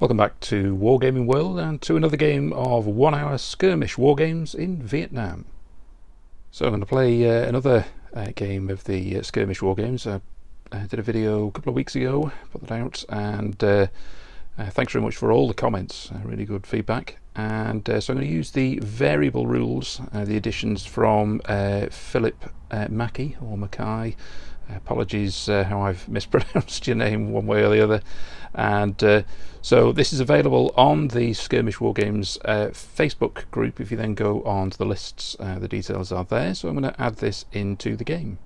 Welcome back to Wargaming World and to another game of 1 Hour Skirmish Wargames in Vietnam. So I'm going to play another game of the Skirmish Wargames. I did a video a couple of weeks ago, put that out, and thanks very much for all the comments, really good feedback. And so I'm going to use the variable rules, the additions from Philip Mackey or Mackay. Apologies how I've mispronounced your name one way or the other. And so this is available on the Skirmish Wargames Facebook group. If you then go on to the lists, the details are there. So I'm going to add this into the game.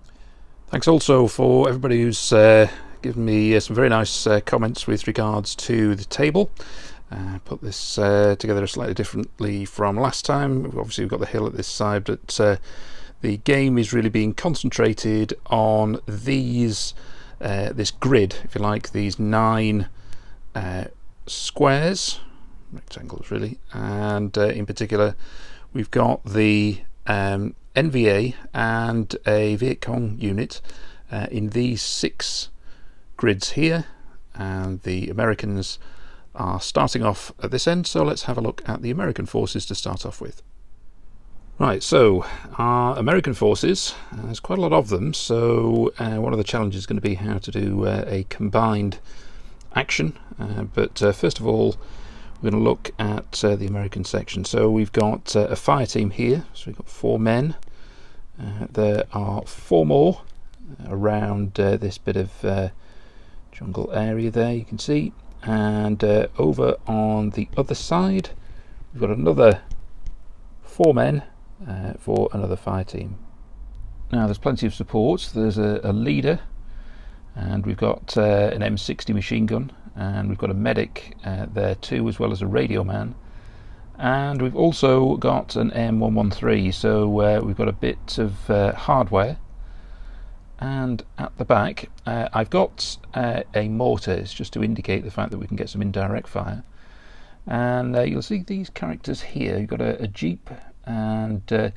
Thanks also for everybody who's given me some very nice comments with regards to the table. Put this together slightly differently from last time. Obviously we've got the hill at this side, but the game is really being concentrated on these this grid, if you like, these 9 squares, rectangles really, and in particular we've got the NVA and a Viet Cong unit in these 6 grids here, and the Americans are starting off at this end. So let's have a look at the American forces to start off with. Right, so our American forces, there's quite a lot of them, so one of the challenges is going to be how to do a combined action, but first of all we're going to look at the American section. So we've got a fire team here, so we've got 4 men. There are 4 more around this bit of jungle area there, you can see, and over on the other side we've got another 4 men for another fire team. Now there's plenty of support. There's a leader, and we've got an M60 machine gun, and we've got a medic there too, as well as a radio man, and we've also got an M113, so we've got a bit of hardware. And at the back I've got a mortar. It's just to indicate the fact that we can get some indirect fire. And you'll see these characters here. You've got a jeep, and the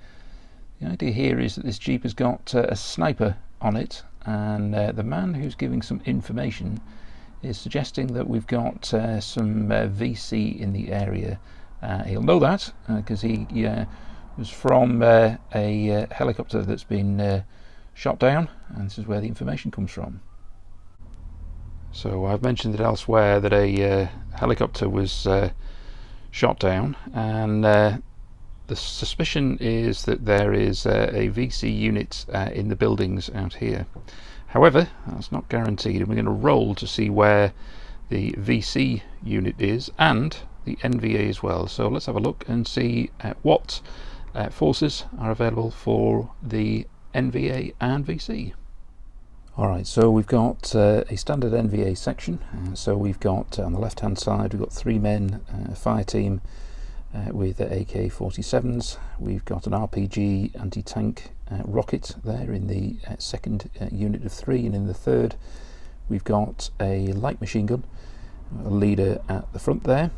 idea here is that this jeep has got a sniper on it, and the man who's giving some information is suggesting that we've got some VC in the area. He'll know that because he was from a helicopter that's been shot down, and this is where the information comes from. So I've mentioned it elsewhere that a helicopter was shot down, and the suspicion is that there is a VC unit in the buildings out here. However, that's not guaranteed, and we're going to roll to see where the VC unit is and the NVA as well. So let's have a look and see what forces are available for the NVA and VC. Alright, so we've got a standard NVA section. So we've got on the left hand side we've got 3 men, a fire team with AK-47s. We've got an RPG anti-tank rocket there in the second unit of 3, and in the third we've got a light machine gun, a leader at the front there.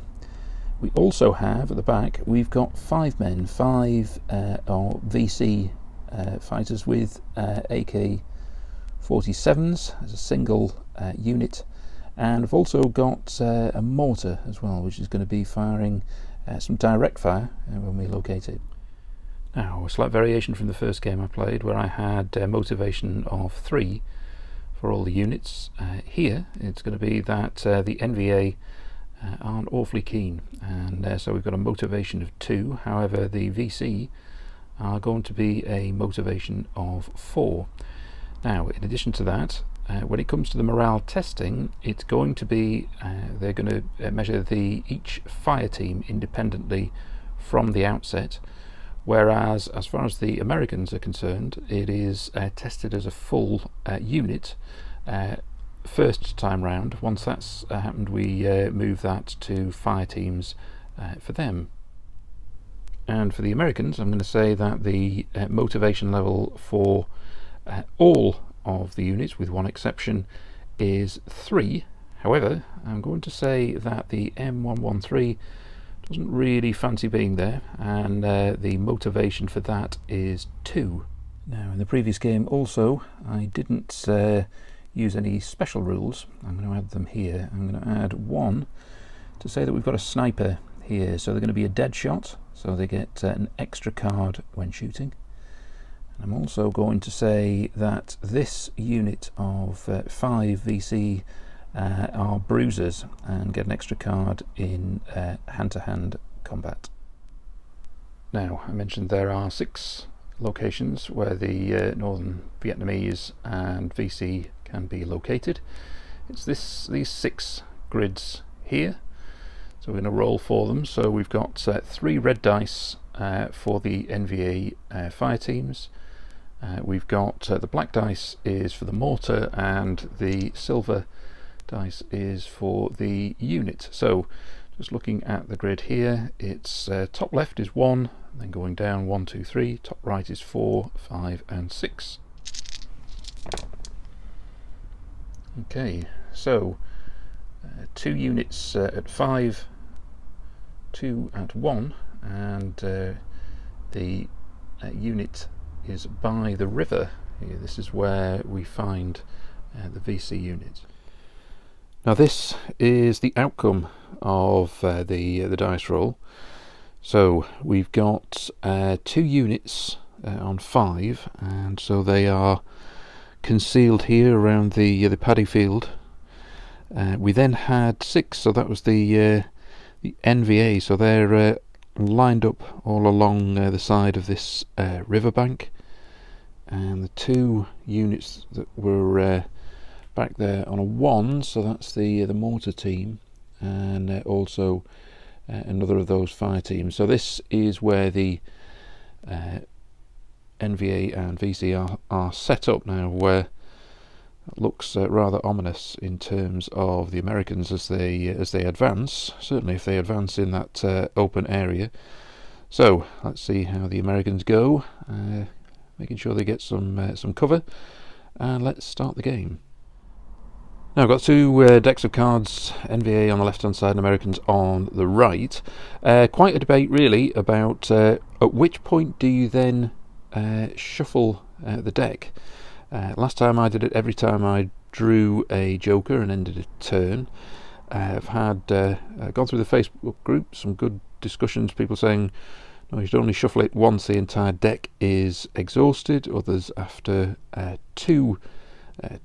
We also have at the back we've got 5 men, 5 VC fighters with AK-47s as a single unit, and we've also got a mortar as well, which is going to be firing some direct fire when we locate it. Now, a slight variation from the first game I played, where I had a motivation of 3 for all the units. Here it's going to be that the NVA aren't awfully keen, and so we've got a motivation of 2. However, the VC are going to be a motivation of 4. Now, in addition to that, when it comes to the morale testing, it's going to be they're going to measure each fire team independently from the outset, whereas as far as the Americans are concerned, it is tested as a full unit first time round. Once that's happened, we move that to fire teams for them. And for the Americans, I'm going to say that the motivation level for all of the units, with one exception, is 3. However, I'm going to say that the M113 doesn't really fancy being there, and the motivation for that is 2. Now, in the previous game also, I didn't use any special rules. I'm going to add them here. I'm going to add 1 to say that we've got a sniper here, so they're going to be a dead shot, so they get an extra card when shooting. And I'm also going to say that this unit of 5 VC are bruisers and get an extra card in hand-to-hand combat. Now, I mentioned there are 6 locations where the Northern Vietnamese and VC can be located. It's these 6 grids here, so we're going to roll for them. So we've got 3 red dice for the NVA fire teams. We've got the black dice is for the mortar, and the silver dice is for the unit. So just looking at the grid here, it's top left is 1, then going down 1, 2, 3, top right is 4, 5 and 6. Okay, so 2 units at 5, 2 at 1, and the unit is by the river here. This is where we find the VC unit. Now this is the outcome of the dice roll. So we've got 2 units on 5, and so they are concealed here around the paddy field. We then had 6, so that was the NVA, so they're lined up all along the side of this riverbank, and the 2 units that were back there on a 1, so that's the mortar team, and also another of those fire teams. So this is where the NVA and VC are set up now, where it looks rather ominous in terms of the Americans as they advance, certainly if they advance in that open area. So let's see how the Americans go, making sure they get some cover, and let's start the game. Now I've got 2 decks of cards, NVA on the left hand side and Americans on the right. Quite a debate really about at which point do you then shuffle the deck. Last time I did it every time I drew a joker and ended a turn. I've had gone through the Facebook group, some good discussions, people saying no, you should only shuffle it once the entire deck is exhausted, others after 2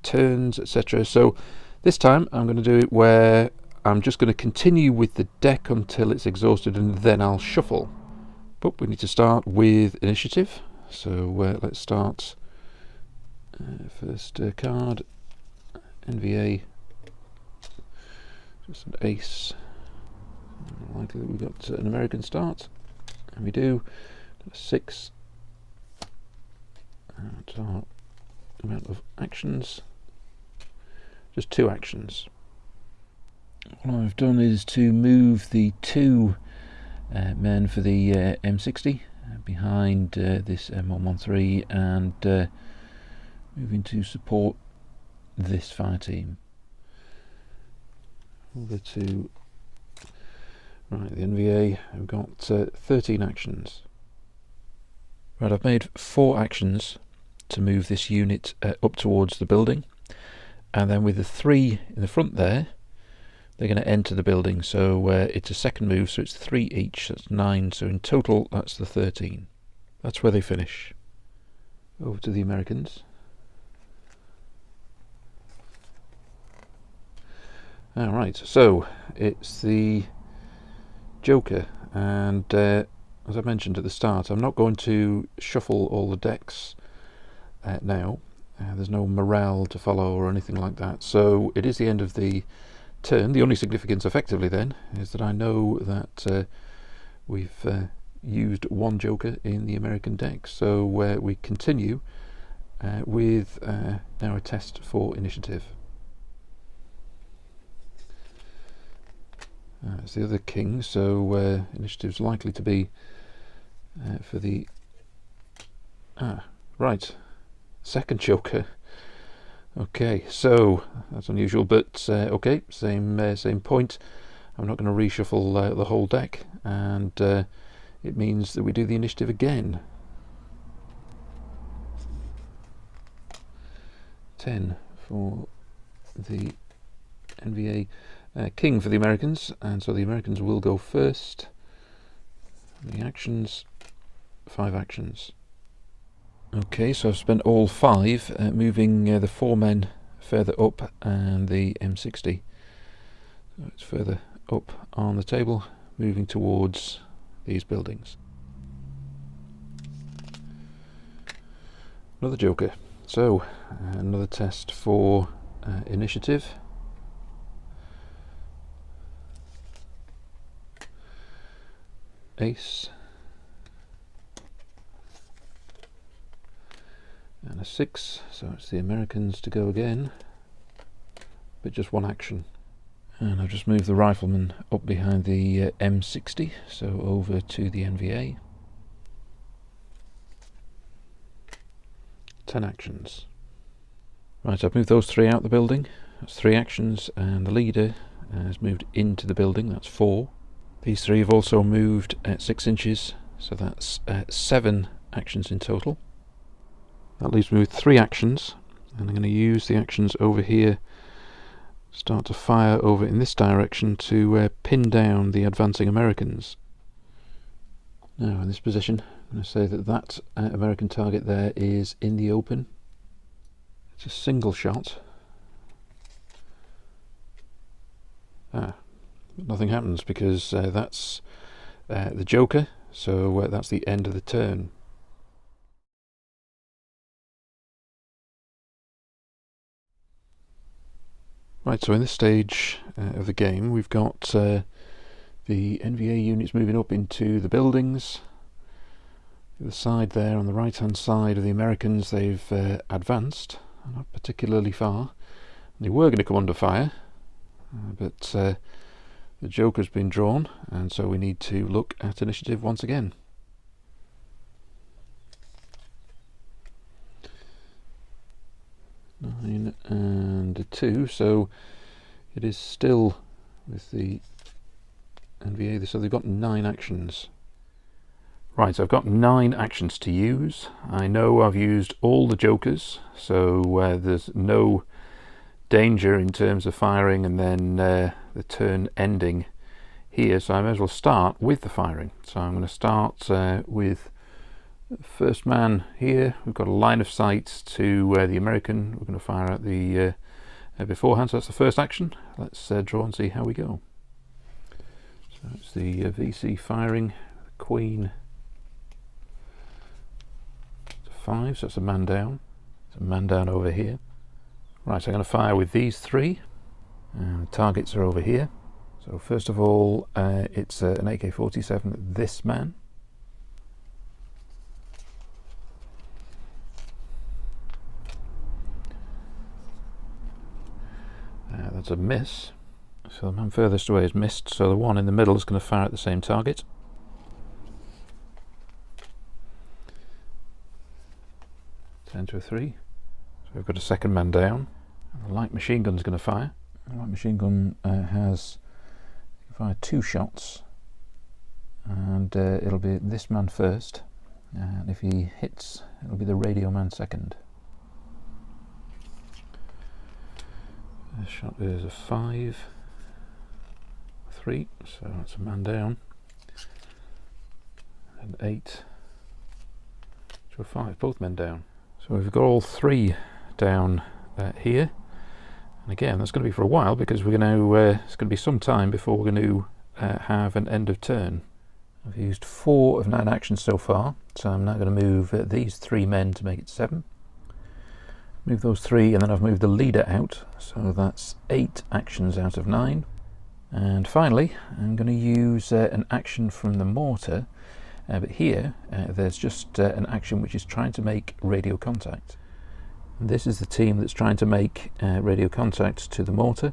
turns, etc. So this time I'm going to do it where I'm just going to continue with the deck until it's exhausted, and then I'll shuffle. But we need to start with initiative, so let's start. First card, NVA, just an ace. Likely that we've got an American start, and we do. 6. And our amount of actions, just 2 actions. What I've done is to move the 2 men for the M60 behind this M113, and moving to support this fire team. Over to right, the NVA. I've got 13 actions. Right, I've made 4 actions to move this unit up towards the building, and then with the 3 in the front there, they're going to enter the building. So it's a second move, so it's 3 each. That's 9. So in total, that's the 13. That's where they finish. Over to the Americans. Alright, so it's the Joker, and as I mentioned at the start, I'm not going to shuffle all the decks now. There's no morale to follow or anything like that, so it is the end of the turn. The only significance effectively then is that I know that we've used 1 Joker in the American deck, so we continue with now a test for initiative. It's the other king, so initiative's likely to be for the right, second Joker. Okay, so that's unusual, but okay, same point. I'm not going to reshuffle the whole deck, and it means that we do the initiative again. 10 for the NVA. king for the Americans, and so the Americans will go first. The actions, 5 actions. Okay, so I've spent all 5 moving the 4 men further up and the M60. So it's further up on the table, moving towards these buildings. Another joker. So another test for initiative. Ace and a 6, so it's the Americans to go again, but just 1 action. And I've just moved the rifleman up behind the M60, so over to the NVA. 10 actions. Right, I've moved those 3 out the building. That's 3 actions, and the leader has moved into the building. That's 4. These 3 have also moved at 6 inches, so that's 7 actions in total. That leaves me with 3 actions, and I'm going to use the actions over here, start to fire over in this direction to pin down the advancing Americans. Now in this position, I'm going to say that American target there is in the open. It's a single shot. But nothing happens because that's the joker, so that's the end of the turn. Right, so in this stage of the game we've got the NVA units moving up into the buildings. The side there on the right hand side of the Americans, they've advanced, not particularly far. They were going to come under fire, but the joker's been drawn, and so we need to look at initiative once again. Nine and a 2, so it is still with the NVA, so they've got 9 actions. Right, so I've got 9 actions to use. I know I've used all the jokers, so there's no danger in terms of firing and then the turn ending here, so I may as well start with the firing. So I'm going to start with first man here. We've got a line of sight to the American. We're going to fire at the beforehand, so that's the first action. Let's draw and see how we go. So it's the VC firing, the Queen to 5, so it's a man down. It's a man down over here. Right, so I'm going to fire with these 3, and the targets are over here. So first of all, it's an AK-47, this man. That's a miss, so the man furthest away is missed, so the one in the middle is going to fire at the same target. To a 3, so we've got a second man down. And the light machine gun is going to fire. The light machine gun has fired 2 shots, and it'll be this man first, and if he hits, it'll be the radio man second. This shot is a 5, 3, so that's a man down, and 8 to a 5, both men down. So we've got all 3 down here, and again that's going to be for a while because we're going to it's going to be some time before we're going to have an end of turn. I've used 4 of 9 actions so far, so I'm now going to move these 3 men to make it 7. Move those 3, and then I've moved the leader out, so that's 8 actions out of 9. And finally, I'm going to use an action from the mortar, but here there's just an action which is trying to make radio contact. And this is the team that's trying to make radio contact to the mortar.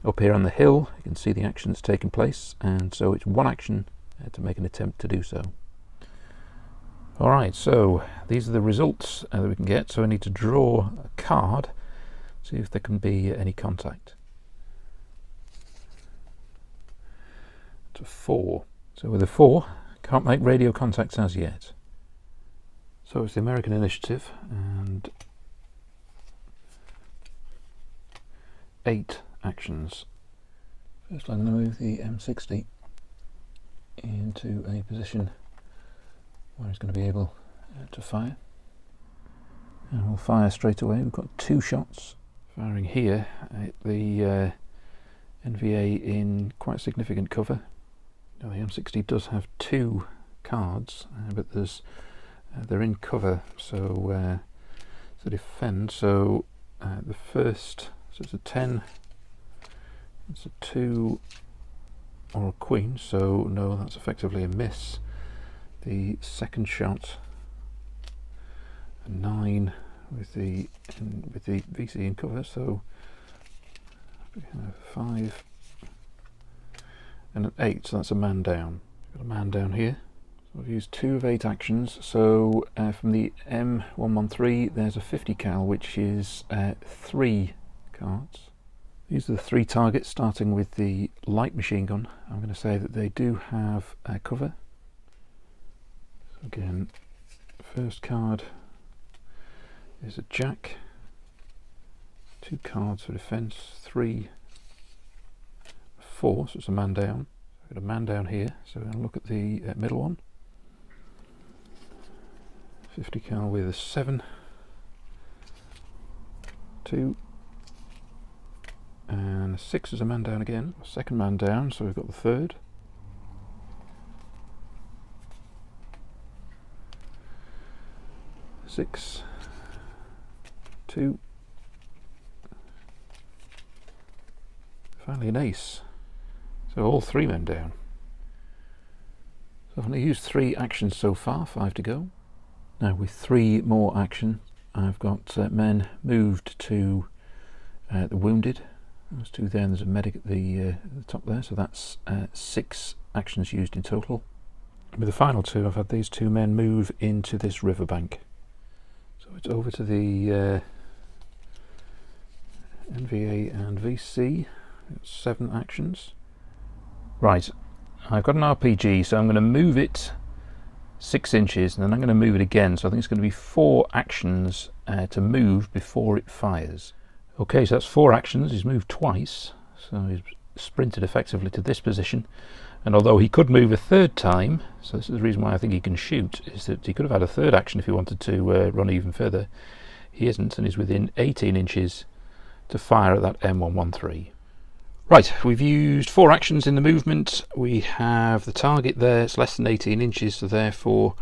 Up here on the hill, you can see the action that's taken place, and so it's 1 action to make an attempt to do so. Alright, so these are the results that we can get. So I need to draw a card, see if there can be any contact. It's a 4. So with a 4, can't make radio contacts as yet. So it's the American initiative, and 8 actions. First I'm going to move the M60 into a position where it's going to be able to fire. And we'll fire straight away. We've got 2 shots firing here at the NVA in quite significant cover. Now the M60 does have 2 cards, but they're in cover, so to defend. So the first, so it's a 10, it's a 2 or a queen, so no, that's effectively a miss. The second shot, a 9 with the VC in cover, so 5 and an 8, so that's a man down. Got a man down here. So I've used 2 of 8 actions. So from the M113 there's a 50 cal, which is 3 cards. These are the 3 targets, starting with the light machine gun. I'm going to say that they do have cover. So again, first card is a jack, 2 cards for defence, 3, 4, so it's a man down. I've got a man down here, so I'm going to look at the middle one. 50 cal with a 7, 2, and a 6 is a man down again. Second man down, so we've got the third. Six, 2, finally an ace. So all 3 men down. So I've only used 3 actions so far, 5 to go. Now with 3 more action, I've got men moved to the wounded. Those 2 there, and there's a medic at the top there, so that's 6 actions used in total. With the final 2, I've had these 2 men move into this riverbank. So it's over to the NVA and VC. 7 actions. Right, I've got an RPG, so I'm going to move it 6 inches, and then I'm going to move it again. So I think it's going to be 4 actions to move before it fires. Okay, so that's 4 actions. He's moved twice, so he's sprinted effectively to this position. And although he could move a 3rd time, so this is the reason why I think he can shoot, is that he could have had a 3rd action if he wanted to run even further. He isn't, and he's within 18 inches to fire at that M113. Right, we've used 4 actions in the movement. We have the target there, it's less than 18 inches, so therefore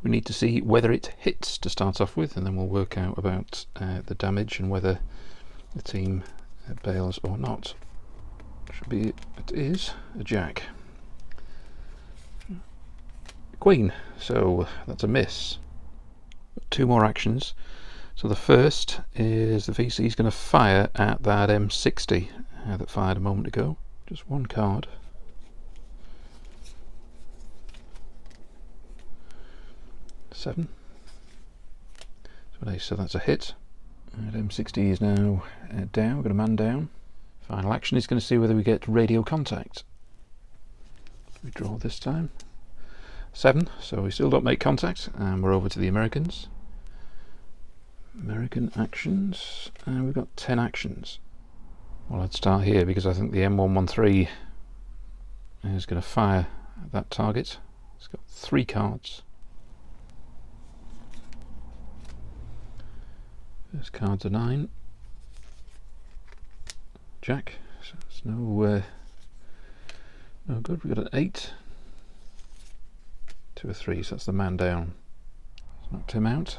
we need to see whether it hits to start off with, and then we'll work out about the damage and whether the team bails or not. It is a jack. Queen, so that's a miss. 2 more actions. So the first is the VC is going to fire at that M60 that fired a moment ago. Just 1 card. Seven. So that's a hit. And M60 is now down. We've got a man down. Final action is going to see whether we get radio contact. We draw this time. 7, so we still don't make contact, and we're over to the Americans. American actions, and we've got 10 actions. Well, I'd start here because I think the M113 is going to fire at that target. It's got 3 cards. First card's a 9. Jack, so it's no good. We've got an 8. 2 or 3, so that's the man down. It's knocked him out.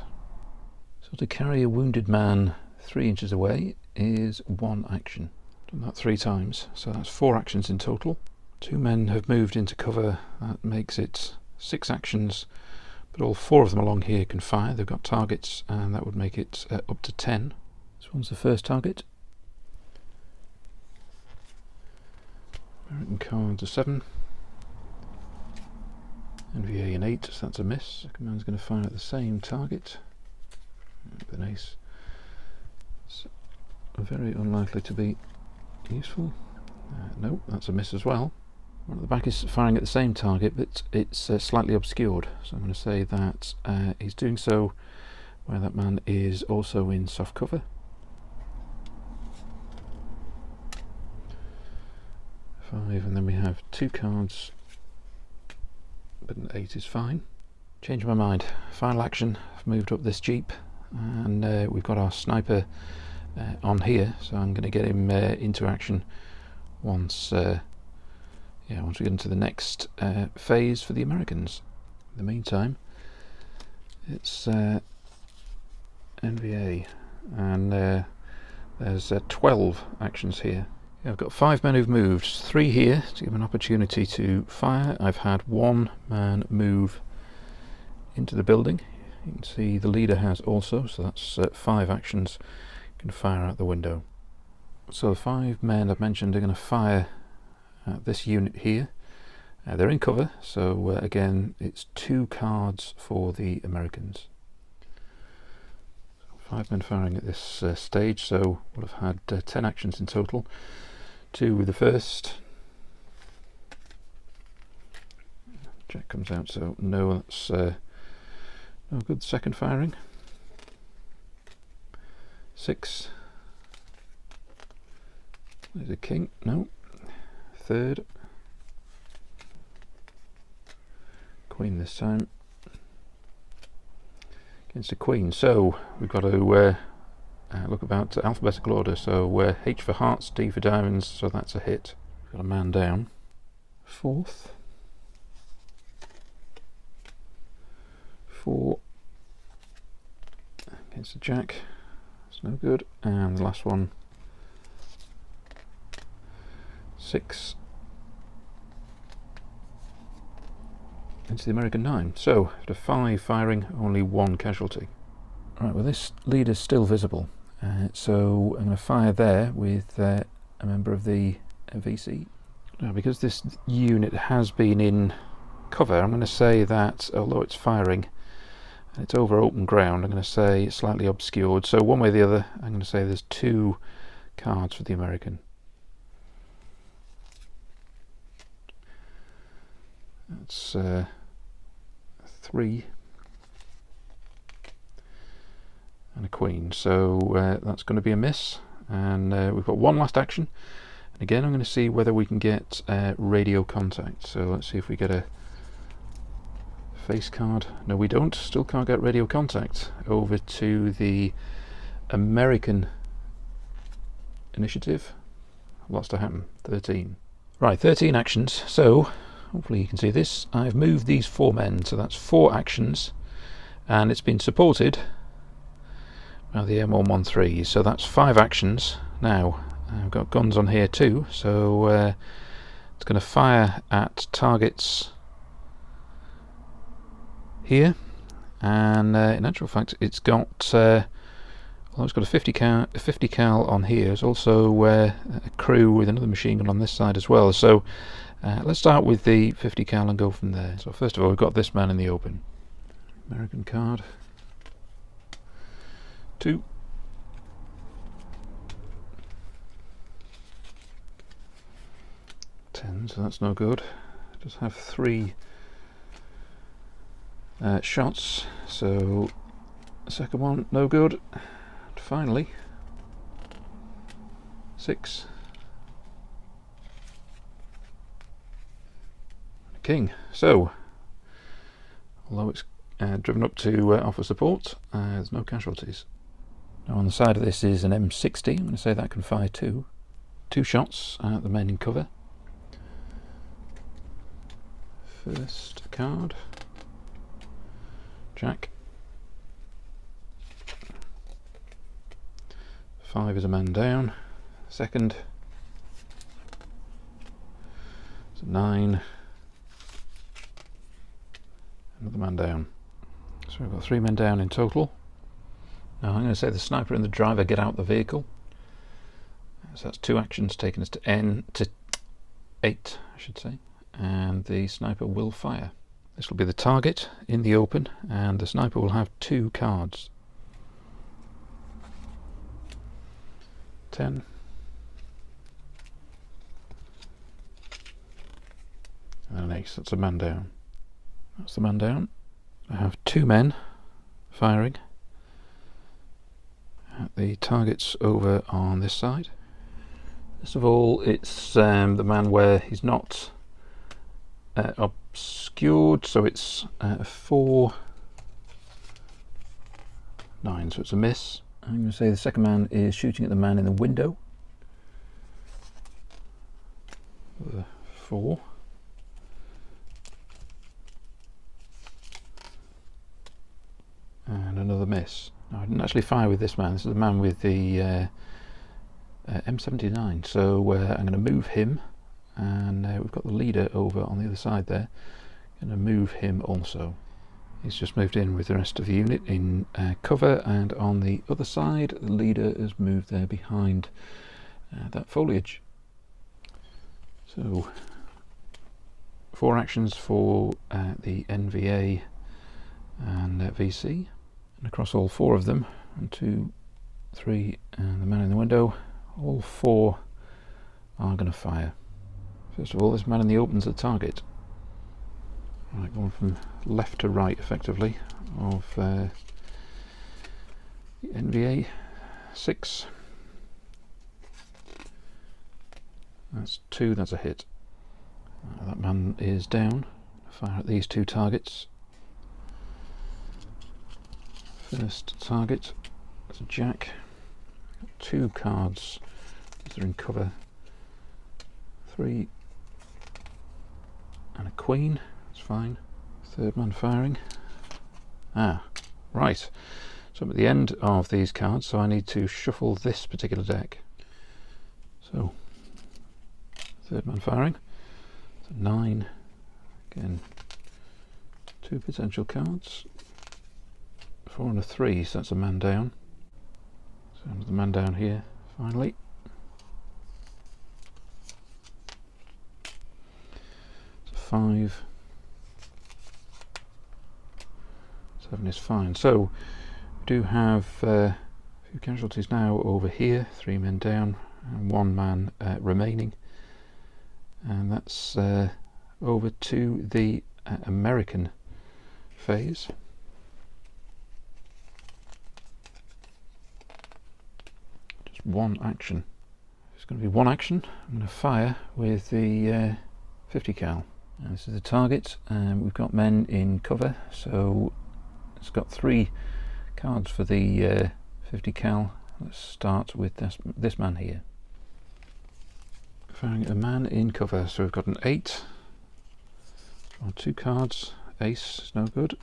So to carry a wounded man 3 inches away is 1 action. Done that 3 times, so that's 4 actions in total. 2 men have moved into cover. That makes it 6 actions, but all 4 of them along here can fire. They've got targets, and that would make it up to 10. This one's the first target. American cards are 7. NVA an 8, so that's a miss. Second man's going to fire at the same target with an ace. So very unlikely to be useful. No, that's a miss as well. One at the back is firing at the same target, but it's slightly obscured. So I'm going to say that he's doing so where that man is also in soft cover. 5, and then we have 2 cards, but an 8 is fine. Change my mind. Final action. I've moved up this jeep, and we've got our sniper on here, so I'm going to get him into action once once we get into the next phase for the Americans. In the meantime, it's NVA, and there's 12 actions here. I've got 5 men who've moved, 3 here to give an opportunity to fire. I've had 1 man move into the building. You can see the leader has also, so that's 5 actions. You can fire out the window. So the 5 men I've mentioned are going to fire at this unit here. They're in cover, so again it's 2 cards for the Americans. 5 men firing at this stage, so we'll have had 10 actions in total. 2 with the first. Jack comes out, so no, that's no good. Second firing. 6. There's a king. No. Third. Queen this time. Against a queen. So we've got to look about alphabetical order. So H for hearts, D for diamonds. So that's a hit. We've got a man down. 4th. 4 against a jack. It's no good. And the last one. 6 into the American 9. So after 5 firing, only 1 casualty. Right, well this leader's still visible, so I'm going to fire there with a member of the VC. Now, because this unit has been in cover, I'm going to say that although it's firing and it's over open ground, I'm going to say it's slightly obscured. So one way or the other, I'm going to say there's 2 cards for the American. That's 3 and a queen, so that's going to be a miss, and we've got 1 last action, and again I'm going to see whether we can get radio contact. So let's see if we get a face card. No, we don't. Still can't get radio contact. Over to the American initiative. Lots to happen. 13. Right, 13 actions. So hopefully you can see this. I've moved these 4 men, so that's 4 actions, and it's been supported by the M113, so that's 5 actions. Now I've got guns on here too, so it's going to fire at targets here, and in actual fact it's got well, it's got a 50 cal on here. There's also a crew with another machine gun on this side as well, so let's start with the 50 cal and go from there. So first of all, we've got this man in the open. American card. 2. 10, so that's no good. Just have 3 shots, so the second one no good. And finally 6. King. So although it's driven up to offer support, there's no casualties. Now on the side of this is an M60. I'm going to say that can fire 2 shots at the men in cover. First card, Jack. 5 is a man down. Second, it's a 9. Another man down. So we've got 3 men down in total. Now I'm going to say the sniper and the driver get out the vehicle. So that's 2 actions, taking us to 8, I should say. And the sniper will fire. This will be the target in the open, and the sniper will have 2 cards. 10. And an ace. That's a man down. That's the man down. I have 2 men firing at the targets over on this side. First of all, it's the man where he's not obscured, so it's 4, 9, so it's a miss. I'm going to say the second man is shooting at the man in the window. 4. And another miss. No, I didn't actually fire with this man. This is the man with the M79. So I'm going to move him, and we've got the leader over on the other side there. Going to move him also. He's just moved in with the rest of the unit in cover, and on the other side the leader has moved there behind that foliage. So 4 actions for the NVA and VC, and across all 4 of them, 1, 2, 3, and the man in the window, all 4 are going to fire. First of all, this man in the open's the target. Right, going from left to right effectively of the NVA 6. That's 2, that's a hit. That man is down. Fire at these 2 targets. First target is a jack. 2 cards, these are in cover. 3 and a queen. That's fine. Third man firing. Right. So I'm at the end of these cards, so I need to shuffle this particular deck. So, third man firing. So 9. Again, 2 potential cards. 4 and a 3, so that's a man down. So another man down here, finally. So 5. 7 is fine. So we do have a few casualties now over here, 3 men down and 1 man remaining, and that's over to the American phase. Just 1 action. It's going to be 1 action. I'm going to fire with the 50 cal. And this is the target, and we've got men in cover, so it's got 3 cards for the 50 cal. Let's start with this man here. Firing a man in cover, so we've got an 8. Draw 2 cards. Ace is no good.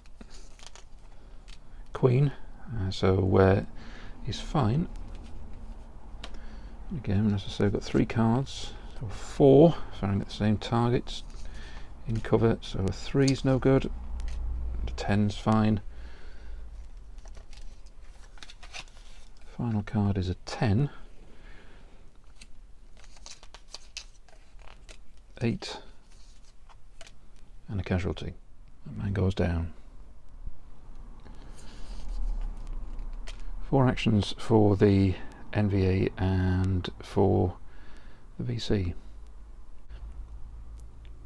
Queen, so he's fine. Again, as I say, I've got 3 cards. So 4, firing at the same targets. In cover, so a 3 is no good. A 10's fine. Final card is a 10. 8. And a casualty. That man goes down. 4 actions for the NVA and for the VC.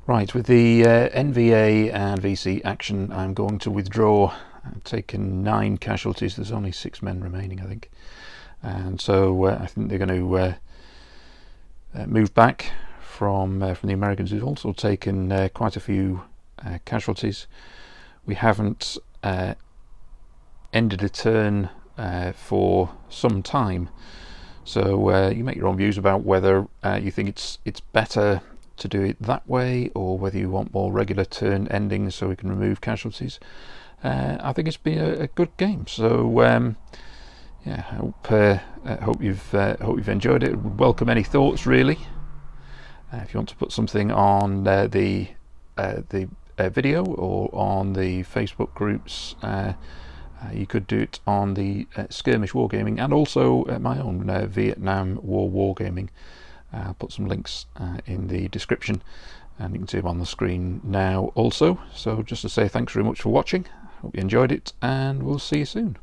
Right, with the NVA and VC action, I'm going to withdraw. I've taken 9 casualties. There's only 6 men remaining, I think, and so I think they're going to move back from the Americans, who've also taken quite a few casualties. We haven't ended a turn for some time, so you make your own views about whether you think it's better to do it that way, or whether you want more regular turn endings so we can remove casualties. I think it's been a good game, so yeah, I hope you've enjoyed it. Welcome any thoughts, really. If you want to put something on the video or on the Facebook groups, you could do it on the Skirmish Wargaming, and also my own Vietnam War Wargaming. I'll put some links in the description, and you can see them on the screen now also. So just to say thanks very much for watching. Hope you enjoyed it, and we'll see you soon.